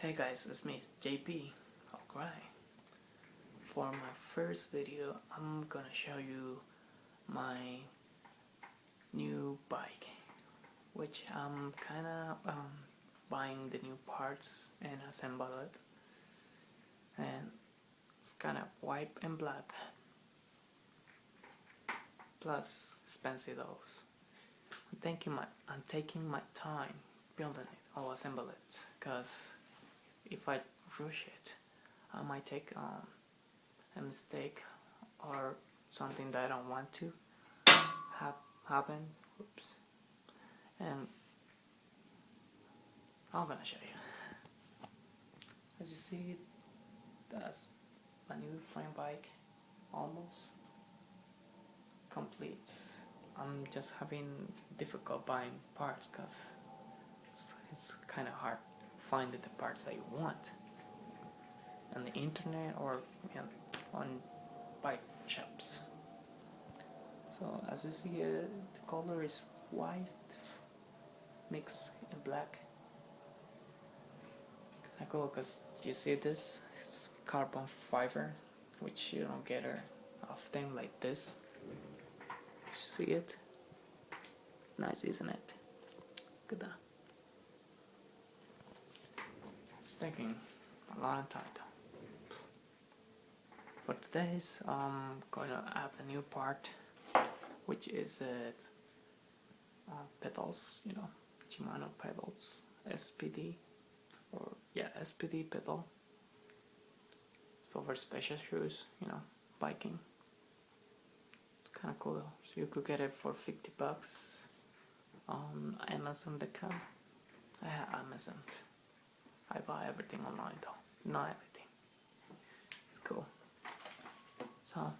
Hey guys, it's me, it's JP. Alright, for my first video, I'm gonna show you my new bike, which I'm kinda buying the new parts and assemble it, and it's kinda white and black, plus expensive those. I'm taking my time building it. I'll assemble it, cause if I rush it, I might take a mistake or something that I don't want to happen. Oops. And I'm gonna show you. As you see, that's my new frame bike, almost complete. I'm just having difficult buying parts because it's kind of hard finding the parts that you want on the internet or on bike shops. So as you see, the color is white mixed in black. It's kind of cool because you see this it's carbon fiber, which you don't get often like this. You see it? Nice, isn't it? Look at that. It's taking a lot of time though. For today's, I'm gonna add a new part, which is pedals, Shimano pedals, SPD, or SPD pedal. For special shoes, biking. It's kind of cool though. So you could get it for $50 on Amazon.com. I have Amazon. I buy everything online though. Not everything. It's cool. So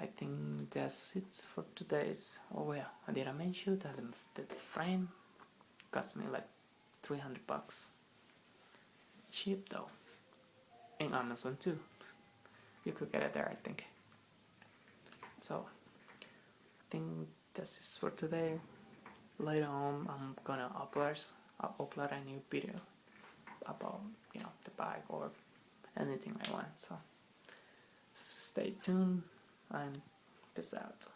I think that's it for today's. Oh yeah, did I mention that the frame cost me like $300? Cheap though. In Amazon too. You could get it there, I think. So I think that's it for today. Later on, I'm gonna upload a new video about the bike or anything I want. So stay tuned and peace out.